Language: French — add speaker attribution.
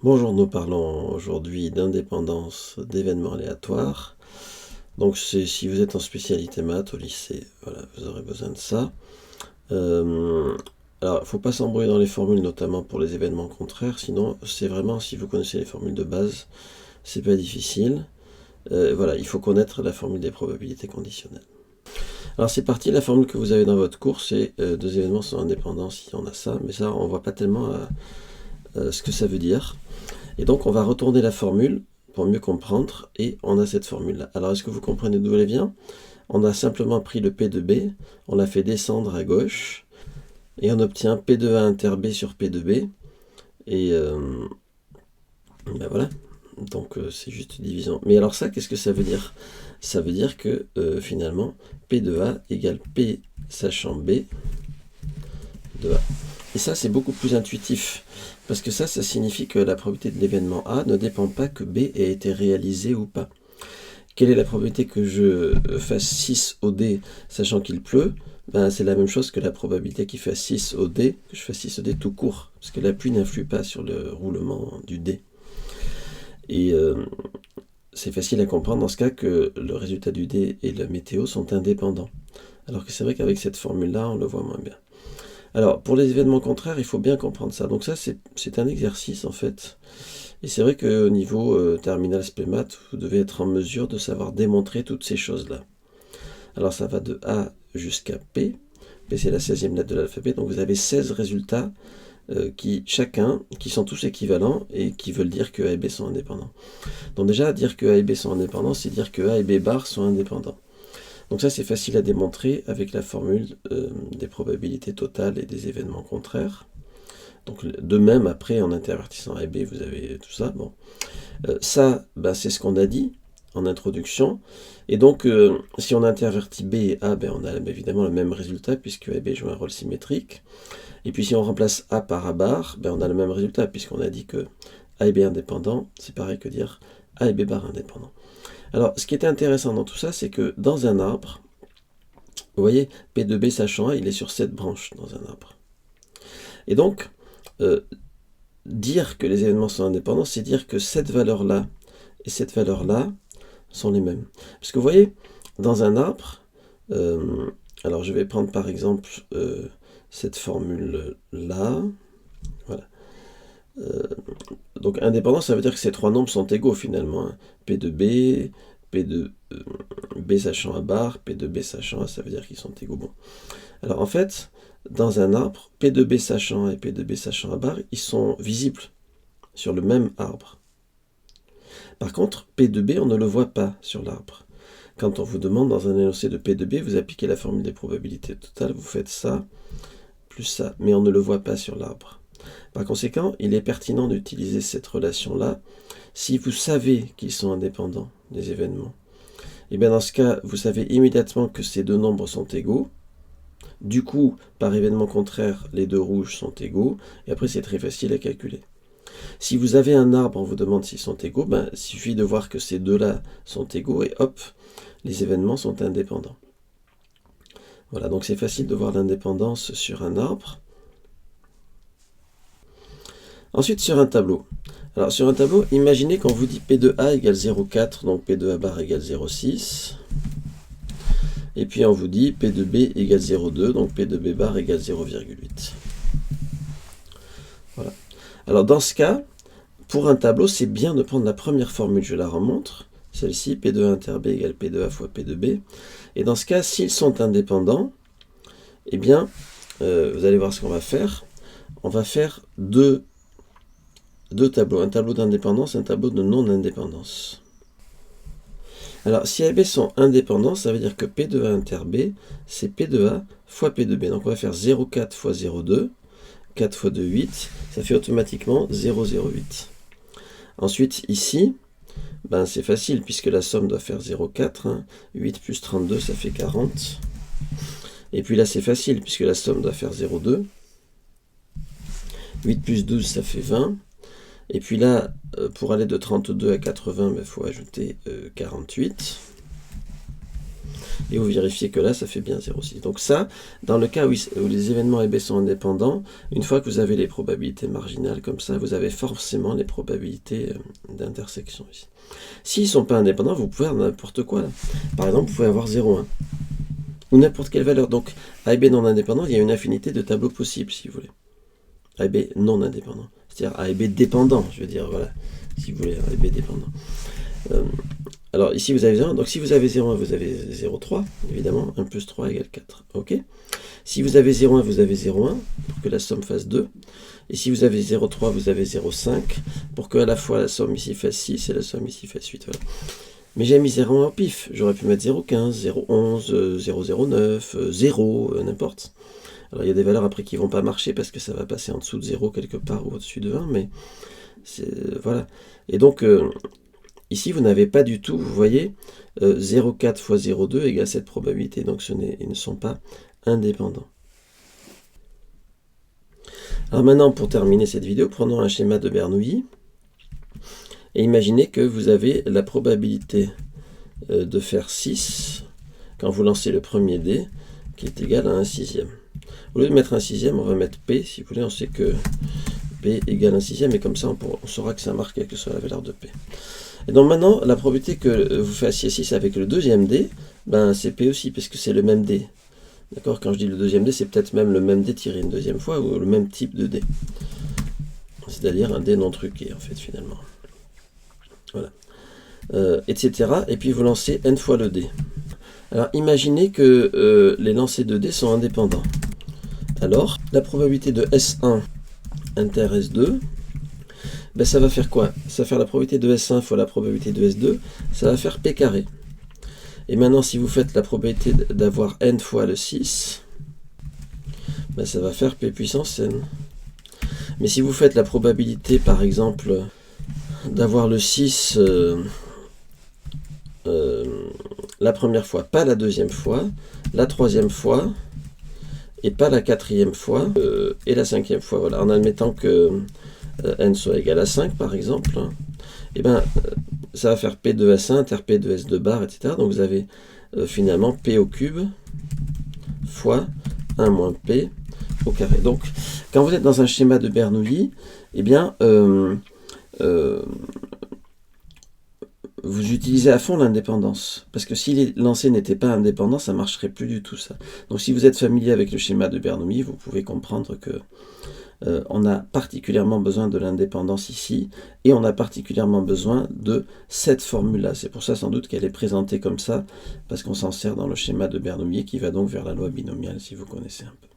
Speaker 1: Bonjour, nous parlons aujourd'hui d'indépendance d'événements aléatoires. Donc si vous êtes en spécialité maths au lycée, voilà, vous aurez besoin de ça. Euh, alors, il ne faut pas s'embrouiller dans les formules, notamment pour les événements contraires, sinon c'est vraiment, si vous connaissez les formules de base, c'est pas difficile. Voilà, il faut connaître la formule des probabilités conditionnelles. Alors c'est parti, la formule que vous avez dans votre cours, c'est deux événements sont indépendants si on a ça, mais ça on voit pas tellement ce que ça veut dire. Et donc on va retourner la formule pour mieux comprendre, et on a cette formule-là. Alors est-ce que vous comprenez d'où elle vient? On a simplement pris le P de B, on l'a fait descendre à gauche, et on obtient P de A inter B sur P de B, et ben voilà, donc c'est juste division. Mais alors ça, qu'est-ce que ça veut dire? Ça veut dire que finalement, P de A égale P sachant B de A. Et ça, c'est beaucoup plus intuitif. Parce que ça signifie que la probabilité de l'événement A ne dépend pas que B ait été réalisé ou pas. Quelle est la probabilité que je fasse 6 au dé sachant qu'il pleut? Ben, c'est la même chose que la probabilité qu'il fasse 6 au dé, que je fasse 6 au dé tout court. Parce que la pluie n'influe pas sur le roulement du dé. Et c'est facile à comprendre dans ce cas que le résultat du dé et la météo sont indépendants. Alors que c'est vrai qu'avec cette formule-là, on le voit moins bien. Alors, pour les événements contraires, il faut bien comprendre ça. Donc ça, c'est un exercice, en fait. Et c'est vrai qu'au niveau terminal spémat, vous devez être en mesure de savoir démontrer toutes ces choses-là. Alors ça va de A jusqu'à P. P, c'est la 16e lettre de l'alphabet. Donc vous avez 16 résultats qui sont tous équivalents et qui veulent dire que A et B sont indépendants. Donc déjà, dire que A et B sont indépendants, c'est dire que A et B bar sont indépendants. Donc ça, c'est facile à démontrer avec la formule des probabilités totales et des événements contraires. Donc de même, après, en intervertissant A et B, vous avez tout ça. Bon. Ça, ben, c'est ce qu'on a dit en introduction. Et donc, si on intervertit B et A, ben, on a évidemment le même résultat, puisque A et B jouent un rôle symétrique. Et puis si on remplace A par A bar, ben, on a le même résultat, puisqu'on a dit que A et B indépendants, c'est pareil que dire A et B bar indépendants. Alors, ce qui est intéressant dans tout ça, c'est que dans un arbre, vous voyez, P de B sachant A, il est sur 7 branches dans un arbre. Et donc, dire que les événements sont indépendants, c'est dire que cette valeur-là et cette valeur-là sont les mêmes. Parce que vous voyez, dans un arbre, alors je vais prendre par exemple cette formule-là. Voilà. Donc indépendant, ça veut dire que ces trois nombres sont égaux finalement. Hein. P de B, P de B sachant A bar, P de B sachant A, ça veut dire qu'ils sont égaux. Bon. Alors en fait, dans un arbre, P de B sachant A et P de B sachant A bar, ils sont visibles sur le même arbre. Par contre, P de B, on ne le voit pas sur l'arbre. Quand on vous demande dans un énoncé de P de B, vous appliquez la formule des probabilités totales, vous faites ça, plus ça, mais on ne le voit pas sur l'arbre. Par conséquent, il est pertinent d'utiliser cette relation-là si vous savez qu'ils sont indépendants des événements. Et bien dans ce cas, vous savez immédiatement que ces deux nombres sont égaux. Du coup, par événement contraire, les deux rouges sont égaux, et après c'est très facile à calculer. Si vous avez un arbre, on vous demande s'ils sont égaux, ben, il suffit de voir que ces deux-là sont égaux, et hop, les événements sont indépendants. Voilà, donc c'est facile de voir l'indépendance sur un arbre. Ensuite, sur un tableau. Alors, sur un tableau, imaginez qu'on vous dit P de A égale 0,4, donc P de A bar égale 0,6. Et puis on vous dit P de B égale 0,2, donc P de B bar égale 0,8. Voilà. Alors, dans ce cas, pour un tableau, c'est bien de prendre la première formule, je la remontre. Celle-ci, P de A inter B égale P de A fois P de B. Et dans ce cas, s'ils sont indépendants, eh bien, vous allez voir ce qu'on va faire. On va faire deux tableaux. Un tableau d'indépendance, un tableau de non-indépendance. Alors, si A et B sont indépendants, ça veut dire que P de A inter B, c'est P de A fois P de B. Donc, on va faire 0,4 fois 0,2. 4 fois 2, 8. Ça fait automatiquement 0,08. Ensuite, ici, ben, c'est facile puisque la somme doit faire 0,4. Hein. 8 plus 32, ça fait 40. Et puis là, c'est facile puisque la somme doit faire 0,2. 8 plus 12, ça fait 20. Et puis là, pour aller de 32 à 80, il faut ajouter 48. et vous vérifiez que là, ça fait bien 0,6. Donc ça, dans le cas où les événements AB sont indépendants, une fois que vous avez les probabilités marginales comme ça, vous avez forcément les probabilités d'intersection ici. S'ils ne sont pas indépendants, vous pouvez avoir n'importe quoi. Là. Par exemple, vous pouvez avoir 0,1 ou n'importe quelle valeur. Donc, A et B non indépendants, il y a une infinité de tableaux possibles, si vous voulez. A et B non indépendants. C'est-à-dire A et B dépendants, je veux dire, voilà, si vous voulez, A et B dépendants. Alors, ici, vous avez 0,1. Donc, si vous avez 0,1, vous avez 0,3, évidemment. 1 plus 3 égale 4. OK. Si vous avez 0,1, vous avez 0,1, pour que la somme fasse 2. Et si vous avez 0,3, vous avez 0,5, pour que à la fois la somme ici fasse 6 et la somme ici fasse 8. Voilà. Mais j'ai mis 0,1 au pif. J'aurais pu mettre 0,15, 0,11, 0,09, 0, n'importe. Alors, il y a des valeurs après qui ne vont pas marcher parce que ça va passer en dessous de 0 quelque part ou au-dessus de 1, mais voilà. Et donc, ici, vous n'avez pas du tout, vous voyez, 0,4 fois 0,2 égale cette probabilité. Donc, ils ne sont pas indépendants. Alors maintenant, pour terminer cette vidéo, prenons un schéma de Bernoulli. Et imaginez que vous avez la probabilité de faire 6 quand vous lancez le premier dé, qui est égal à 1 sixième. Au lieu de mettre 1 sixième, on va mettre P, si vous voulez, on sait que P égale 1 sixième, et comme ça on saura que ça marque quelle que soit la valeur de P. Et donc maintenant, la probabilité que vous fassiez 6 avec le deuxième dé, ben c'est P aussi, parce que c'est le même dé. D'accord? Quand je dis le deuxième dé, c'est peut-être même le même dé tiré une deuxième fois, ou le même type de dé. C'est-à-dire un dé non truqué, en fait, finalement. Voilà. Etc. Et puis vous lancez n fois le dé. Alors imaginez que les lancers de dés sont indépendants. Alors, la probabilité de S1 inter S2, ben, ça va faire quoi? Ça va faire la probabilité de S1 fois la probabilité de S2, ça va faire P carré. Et maintenant, si vous faites la probabilité d'avoir n fois le 6, ben, ça va faire P puissance n. Mais si vous faites la probabilité, par exemple, d'avoir le 6 la première fois, pas la deuxième fois, la troisième fois, et pas la quatrième fois, et la cinquième fois. Voilà, en admettant que n soit égal à 5, par exemple, et ben, ça va faire P de S1 inter P de S2 bar, etc. Donc vous avez finalement P au cube fois 1 moins P au carré. Donc, quand vous êtes dans un schéma de Bernoulli, eh bien, vous utilisez à fond l'indépendance. Parce que si les lancers n'étaient pas indépendants, ça ne marcherait plus du tout, ça. Donc si vous êtes familier avec le schéma de Bernoulli, vous pouvez comprendre que on a particulièrement besoin de l'indépendance ici, et on a particulièrement besoin de cette formule-là. C'est pour ça sans doute qu'elle est présentée comme ça, parce qu'on s'en sert dans le schéma de Bernoulli qui va donc vers la loi binomiale, si vous connaissez un peu.